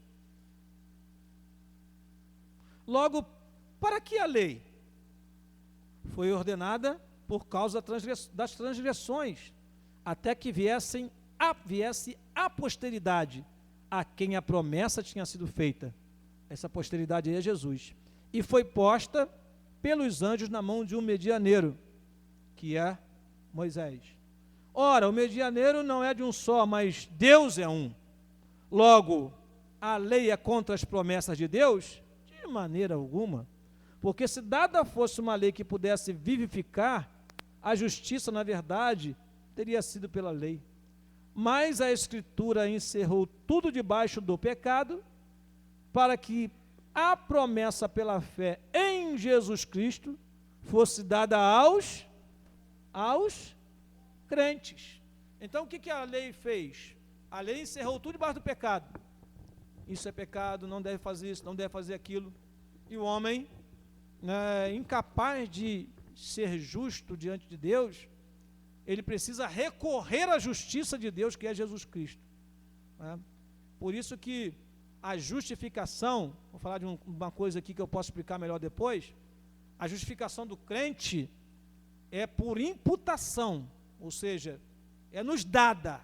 A: Logo, para que a lei foi ordenada por causa das transgressões, até que viesse a posteridade, a quem a promessa tinha sido feita. Essa posteridade aí é Jesus. E foi posta pelos anjos na mão de um medianeiro, que é Moisés. Ora, o medianeiro não é de um só, mas Deus é um. Logo, a lei é contra as promessas de Deus? De maneira alguma. Porque se dada fosse uma lei que pudesse vivificar, a justiça, na verdade, teria sido pela lei. Mas a Escritura encerrou tudo debaixo do pecado, para que a promessa pela fé em Jesus Cristo fosse dada aos crentes. Então, o que a lei fez? A lei encerrou tudo debaixo do pecado. Isso é pecado, não deve fazer isso, não deve fazer aquilo. E o homem, incapaz de ser justo diante de Deus, ele precisa recorrer à justiça de Deus, que é Jesus Cristo. Por isso que a justificação, vou falar de uma coisa aqui que eu posso explicar melhor depois, a justificação do crente é por imputação, ou seja, é nos dada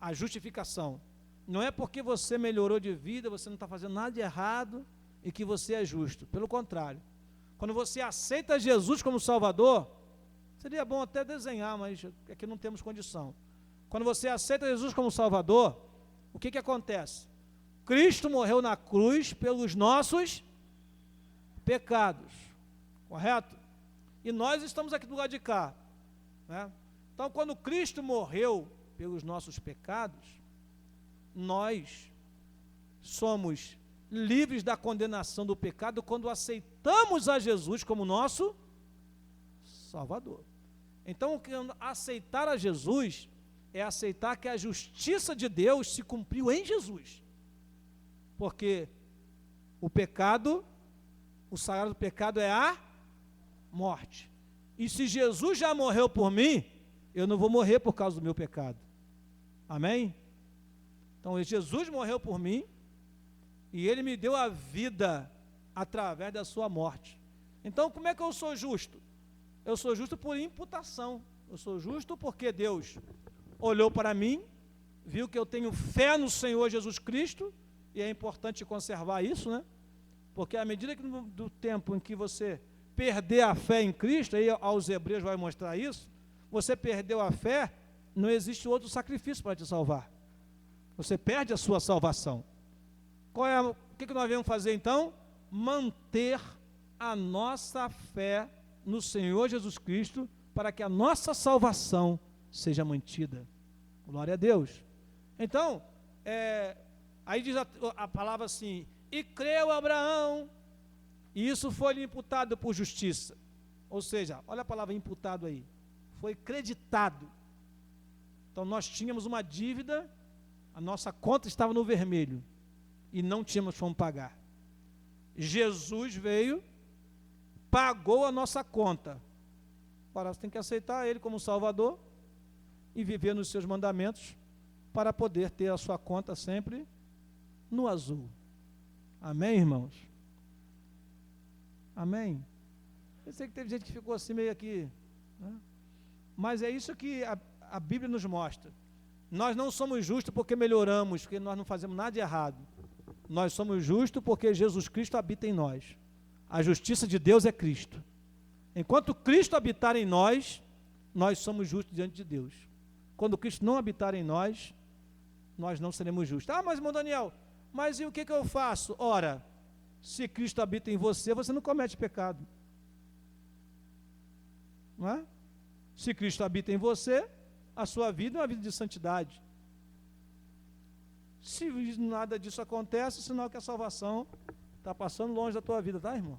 A: a justificação. Não é porque você melhorou de vida, você não está fazendo nada de errado e que você é justo. Pelo contrário, quando você aceita Jesus como Salvador, seria bom até desenhar, mas aqui não temos condição. Quando você aceita Jesus como Salvador, o que acontece? Cristo morreu na cruz pelos nossos pecados, correto? E nós estamos aqui do lado de cá, né? Então, quando Cristo morreu pelos nossos pecados, nós somos livres da condenação do pecado quando aceitamos a Jesus como nosso Salvador. Então, aceitar a Jesus é aceitar que a justiça de Deus se cumpriu em Jesus. Porque o pecado, o salário do pecado é a morte. E se Jesus já morreu por mim, eu não vou morrer por causa do meu pecado. Amém? Então, Jesus morreu por mim e Ele me deu a vida através da sua morte. Então, como é que eu sou justo? Eu sou justo por imputação. Eu sou justo porque Deus olhou para mim, viu que eu tenho fé no Senhor Jesus Cristo, e é importante conservar isso, né? Porque à medida que do tempo em que você perder a fé em Cristo, aí aos Hebreus vai mostrar isso, você perdeu a fé, não existe outro sacrifício para te salvar. Você perde a sua salvação. O que nós devemos fazer então? Manter a nossa fé no Senhor Jesus Cristo, para que a nossa salvação seja mantida. Glória a Deus. Então, aí diz a palavra assim, e creu Abraão, e isso foi-lhe imputado por justiça. Ou seja, olha a palavra imputado aí, foi creditado. Então nós tínhamos uma dívida, a nossa conta estava no vermelho, e não tínhamos como pagar. Jesus veio, pagou a nossa conta. Agora você tem que aceitar Ele como Salvador, e viver nos seus mandamentos, para poder ter a sua conta sempre no azul. Amém, irmãos? Amém? Eu sei que teve gente que ficou assim meio aqui, né? Mas é isso que a Bíblia nos mostra. Nós não somos justos porque melhoramos, porque nós não fazemos nada de errado. Nós somos justos porque Jesus Cristo habita em nós. A justiça de Deus é Cristo. Enquanto Cristo habitar em nós, nós somos justos diante de Deus. Quando Cristo não habitar em nós, nós não seremos justos. Ah, mas irmão Daniel, mas e o que eu faço? Ora, se Cristo habita em você, você não comete pecado. Não é? Se Cristo habita em você, a sua vida é uma vida de santidade. Se nada disso acontece, sinal que a salvação está passando longe da tua vida, tá, irmão?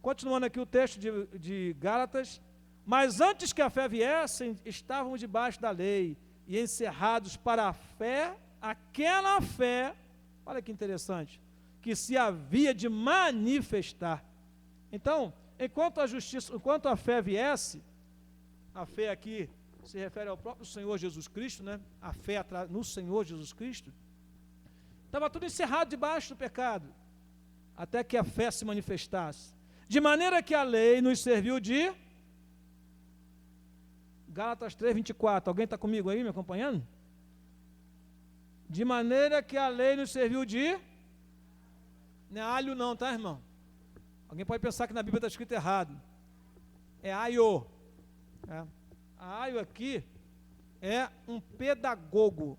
A: Continuando aqui o texto de Gálatas, mas antes que a fé viesse, estavam debaixo da lei e encerrados para a fé, aquela fé, olha que interessante, que se havia de manifestar. Então, enquanto a fé viesse, a fé aqui se refere ao próprio Senhor Jesus Cristo, né? A fé no Senhor Jesus Cristo, estava tudo encerrado debaixo do pecado, até que a fé se manifestasse. De maneira que a lei nos serviu de Gálatas 3, 24, alguém está comigo aí, me acompanhando? De maneira que a lei nos serviu de, não é alho não, tá, irmão? Alguém pode pensar que na Bíblia está escrito errado, é aio. A aio aqui é um pedagogo,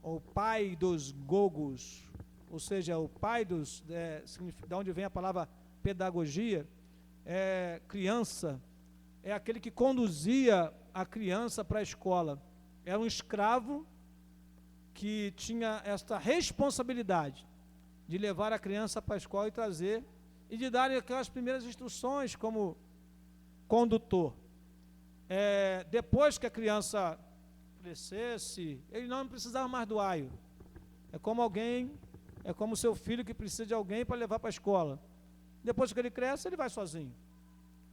A: ou pai dos gogos, ou seja, o pai dos, de onde vem a palavra pedagogia, criança, é aquele que conduzia a criança para a escola. Era um escravo que tinha esta responsabilidade de levar a criança para a escola e trazer, e de dar aquelas primeiras instruções como condutor. Depois que a criança crescesse, ele não precisava mais do aio. É como seu filho que precisa de alguém para levar para a escola. Depois que ele cresce, ele vai sozinho.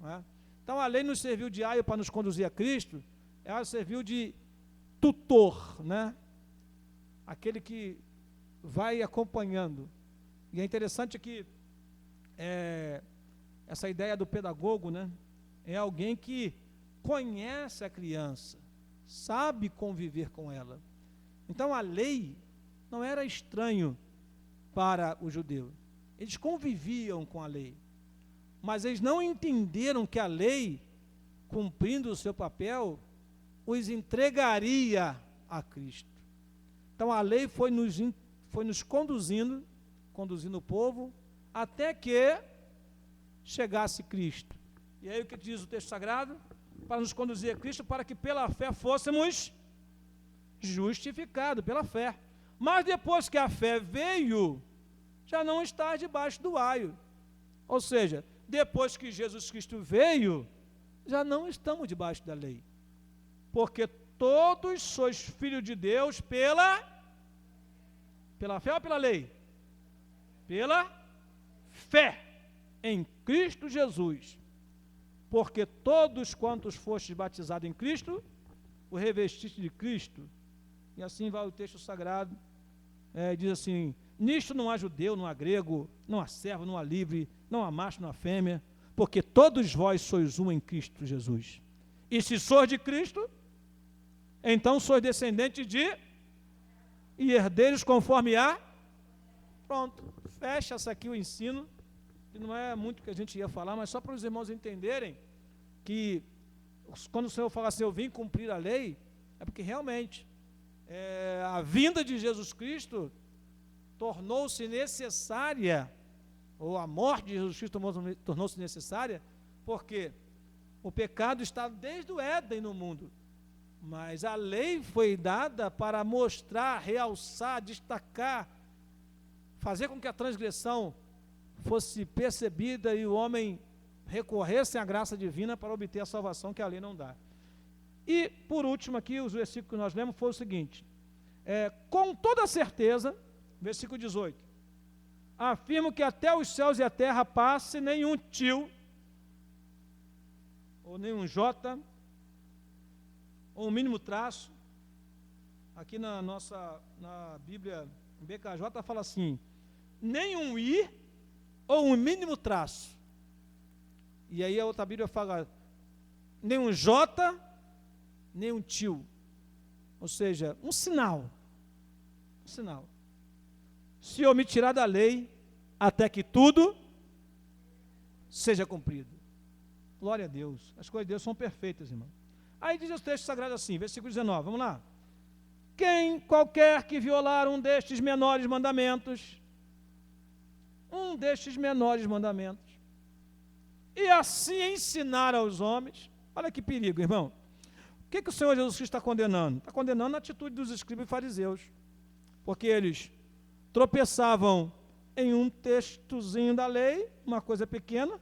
A: Não é? Então a lei nos serviu de aio para nos conduzir a Cristo, ela serviu de tutor, né? Aquele que vai acompanhando. E é interessante que essa ideia do pedagogo, né? É alguém que conhece a criança, sabe conviver com ela. Então a lei não era estranho para o judeu. Eles conviviam com a lei, mas eles não entenderam que a lei, cumprindo o seu papel, os entregaria a Cristo. Então a lei foi nos conduzindo o povo, até que chegasse Cristo. E aí o que diz o texto sagrado? Para nos conduzir a Cristo, para que pela fé fôssemos justificados, pela fé. Mas depois que a fé veio, já não está debaixo do aio. Ou seja, depois que Jesus Cristo veio, já não estamos debaixo da lei. Porque todos sois filhos de Deus pela fé ou pela lei? Pela fé em Cristo Jesus. Porque todos quantos fostes batizados em Cristo, o revestiste de Cristo. E assim vai o texto sagrado, diz assim, nisto não há judeu, não há grego, não há servo, não há livre, não há macho, não há fêmea, porque todos vós sois um em Cristo Jesus. E se sois de Cristo, então sois descendentes de e herdeiros conforme a... Pronto, fecha-se aqui o ensino, que não é muito que a gente ia falar, mas só para os irmãos entenderem que quando o Senhor fala assim, eu vim cumprir a lei, é porque realmente a vinda de Jesus Cristo tornou-se necessária, ou a morte de Jesus Cristo tornou-se necessária, porque o pecado está desde o Éden no mundo, mas a lei foi dada para mostrar, realçar, destacar, fazer com que a transgressão fosse percebida e o homem recorresse à graça divina para obter a salvação que a lei não dá. E, por último aqui, os versículos que nós lemos foi o seguinte, com toda certeza, versículo 18, afirmo que até os céus e a terra passe nenhum tio, ou nenhum jota, ou um mínimo traço. Aqui na Bíblia, BKJ, fala assim, nenhum i, ou um mínimo traço. E aí a outra Bíblia fala, nenhum jota, nenhum tio. Ou seja, um sinal. Um sinal. Se omitirá da lei, até que tudo seja cumprido. Glória a Deus. As coisas de Deus são perfeitas, irmão. Aí diz o texto sagrado assim, versículo 19, vamos lá. Qualquer que violar um destes menores mandamentos, e assim ensinar aos homens, olha que perigo, irmão. O que o Senhor Jesus Cristo está condenando? Está condenando a atitude dos escribas e fariseus, porque eles tropeçavam em um textozinho da lei, uma coisa pequena,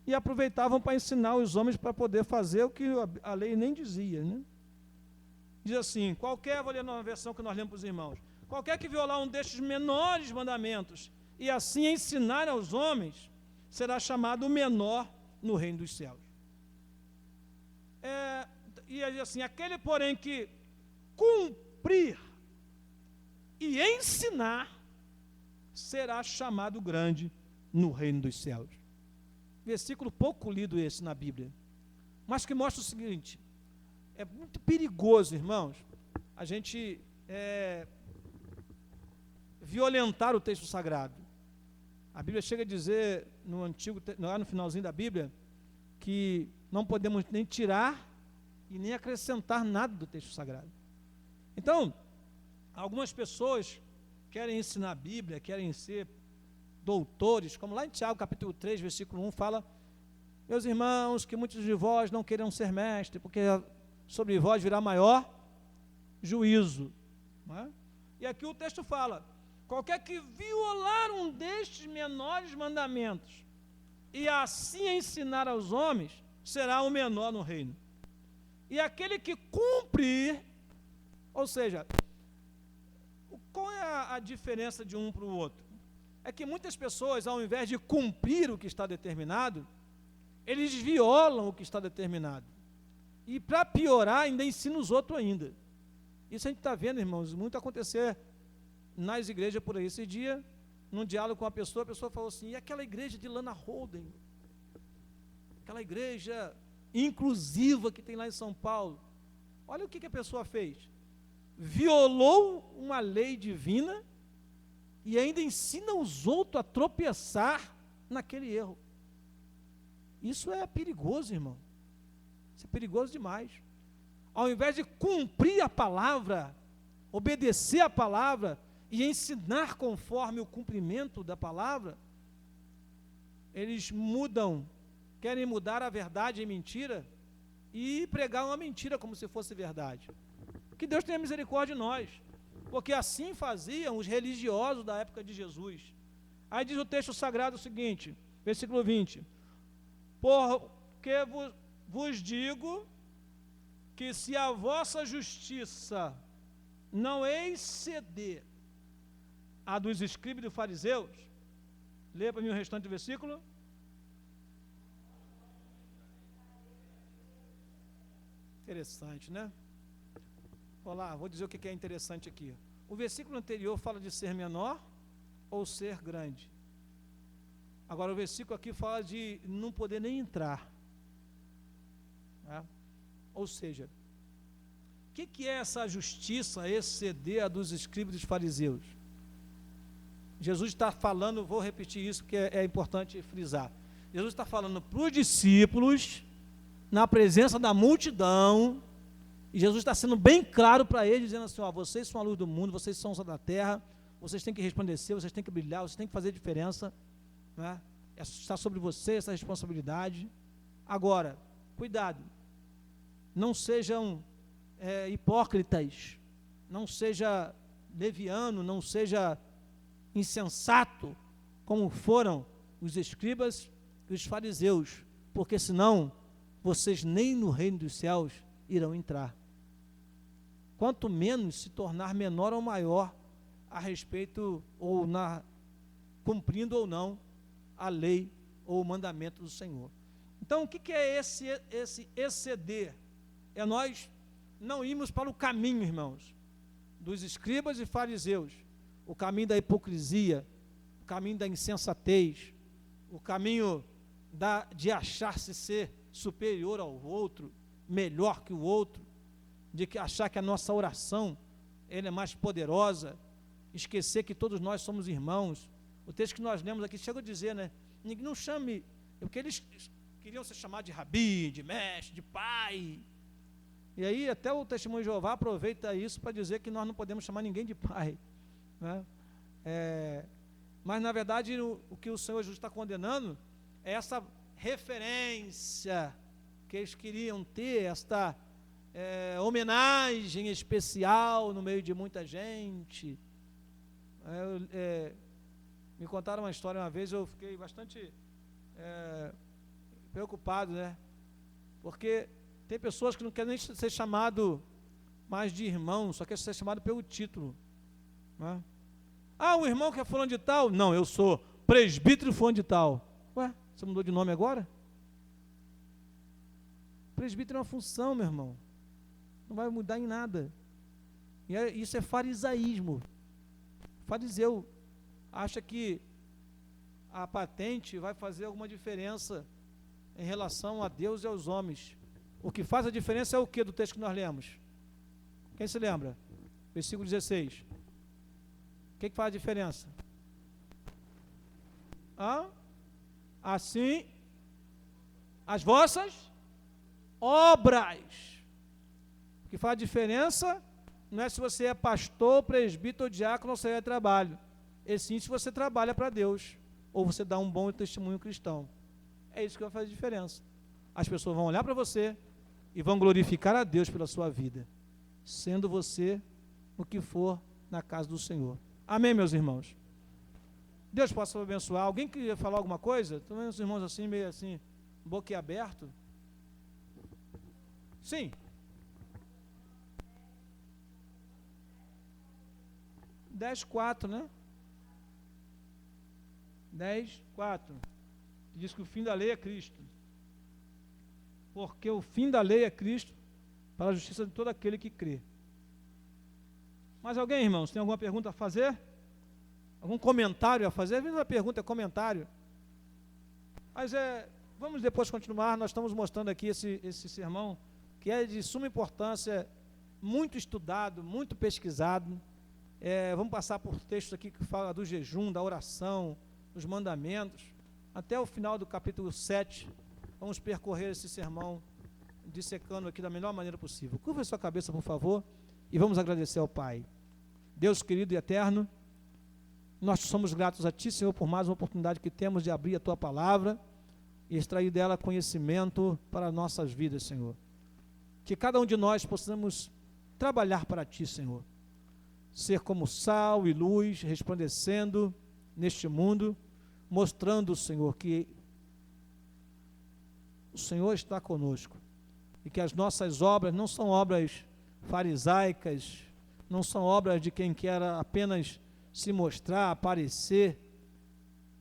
A: e aproveitavam para ensinar os homens para poder fazer o que a lei nem dizia, né? Diz assim, vou ler numa versão que nós lemos para os irmãos, qualquer que violar um destes menores mandamentos, e assim ensinar aos homens, será chamado o menor no reino dos céus. E ele diz assim, aquele porém que cumprir e ensinar, será chamado grande no reino dos céus. Versículo pouco lido esse na Bíblia, mas que mostra o seguinte, é muito perigoso, irmãos, a gente violentar o texto sagrado. A Bíblia chega a dizer, lá no finalzinho da Bíblia, que não podemos nem tirar e nem acrescentar nada do texto sagrado. Então, algumas pessoas querem ensinar a Bíblia, querem ser doutores, como lá em Tiago capítulo 3, versículo 1, fala, meus irmãos, que muitos de vós não queiram ser mestres, porque sobre vós virá maior juízo. Não é? E aqui o texto fala, qualquer que violar um destes menores mandamentos, e assim ensinar aos homens, será o menor no reino. E aquele que cumprir, ou seja, qual é a diferença de um para o outro? É que muitas pessoas, ao invés de cumprir o que está determinado, eles violam o que está determinado. E para piorar, ainda ensina os outros ainda. Isso a gente está vendo, irmãos, muito acontecer nas igrejas por aí. Esse dia, num diálogo com a pessoa falou assim, e aquela igreja de Lana Holden? Aquela igreja inclusiva que tem lá em São Paulo. Olha o que a pessoa fez. Violou uma lei divina e ainda ensina os outros a tropeçar naquele erro. Isso é perigoso, irmão. Isso é perigoso demais. Ao invés de cumprir a palavra, obedecer a palavra e ensinar conforme o cumprimento da palavra, eles mudam querem mudar a verdade em mentira e pregar uma mentira como se fosse verdade. Que Deus tenha misericórdia de nós, porque assim faziam os religiosos da época de Jesus. Aí diz o texto sagrado o seguinte, versículo 20: porque vos digo que se a vossa justiça não exceder a dos escribas e dos fariseus, lê para mim o restante do versículo. Interessante, né? Olá, vou dizer o que é interessante aqui. O versículo anterior fala de ser menor ou ser grande. Agora o versículo aqui fala de não poder nem entrar. Né? Ou seja, o que é essa justiça exceder a dos escribas e dos fariseus? Jesus está falando, vou repetir isso porque é importante frisar. Jesus está falando para os discípulos, na presença da multidão, e Jesus está sendo bem claro para eles, dizendo assim, ó, vocês são a luz do mundo, vocês são o sal da terra, vocês têm que resplandecer, vocês têm que brilhar, vocês têm que fazer diferença, né? Está sobre vocês essa responsabilidade. Agora, cuidado, não sejam hipócritas, não seja leviano, não seja insensato, como foram os escribas e os fariseus, porque senão vocês nem no reino dos céus irão entrar. Quanto menos se tornar menor ou maior a respeito, ou cumprindo ou não a lei ou o mandamento do Senhor. Então, o que é esse exceder? É nós não irmos para o caminho, irmãos, dos escribas e fariseus, o caminho da hipocrisia, o caminho da insensatez, o caminho de achar-se ser superior ao outro, melhor que o outro, de achar que a nossa oração ela é mais poderosa, esquecer que todos nós somos irmãos. O texto que nós lemos aqui chega a dizer, né? Não chame, porque eles queriam ser chamados de rabi, de mestre, de pai. E aí até o Testemunho de Jeová aproveita isso para dizer que nós não podemos chamar ninguém de pai, né? Mas na verdade o que o Senhor Jesus está condenando é essa referência que eles queriam ter, esta homenagem especial no meio de muita gente. Me contaram uma história uma vez, eu fiquei bastante preocupado, né? Porque tem pessoas que não querem nem ser chamado mais de irmão, só quer ser chamado pelo título, né? Ah, o irmão que é fulano de tal? Não, eu sou presbítero fulano de tal. Ué, você mudou de nome agora? Presbítero é uma função, meu irmão. Não vai mudar em nada. Isso é farisaísmo. Fariseu acha que a patente vai fazer alguma diferença em relação a Deus e aos homens. O que faz a diferença é o que do texto que nós lemos? Quem se lembra? Versículo 16. O que faz a diferença? Assim, as vossas obras. O que faz a diferença não é se você é pastor, presbítero ou diácono ou se é trabalho. É sim se você trabalha para Deus ou você dá um bom testemunho cristão. É isso que vai fazer a diferença. As pessoas vão olhar para você e vão glorificar a Deus pela sua vida, sendo você o que for na casa do Senhor. Amém, meus irmãos? Deus possa abençoar. Alguém queria falar alguma coisa? Estão vendo os irmãos assim, meio assim, boquiaberto? Sim. 10:4, né? 10:4. Diz que o fim da lei é Cristo. Porque o fim da lei é Cristo para a justiça de todo aquele que crê. Mais alguém, irmãos, tem alguma pergunta a fazer? Algum comentário a fazer? Às vezes a pergunta é comentário. Mas vamos depois continuar. Nós estamos mostrando aqui esse sermão, que é de suma importância, muito estudado, muito pesquisado. Vamos passar por textos aqui que falam do jejum, da oração, dos mandamentos. Até o final do capítulo 7, vamos percorrer esse sermão, dissecando aqui da melhor maneira possível. Curva a sua cabeça, por favor, e vamos agradecer ao Pai. Deus querido e eterno, nós somos gratos a Ti, Senhor, por mais uma oportunidade que temos de abrir a Tua palavra. e extrair dela conhecimento para nossas vidas, Senhor. Que cada um de nós possamos trabalhar para Ti, Senhor. Ser como sal e luz, resplandecendo neste mundo, mostrando, Senhor, que o Senhor está conosco e que as nossas obras não são obras farisaicas, não são obras de quem quer apenas se mostrar, aparecer,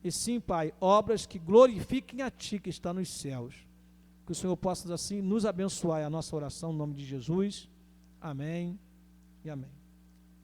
A: e sim, Pai, obras que glorifiquem a Ti que está nos céus. Que o Senhor possa assim nos abençoar, é a nossa oração, no nome de Jesus. Amém e amém.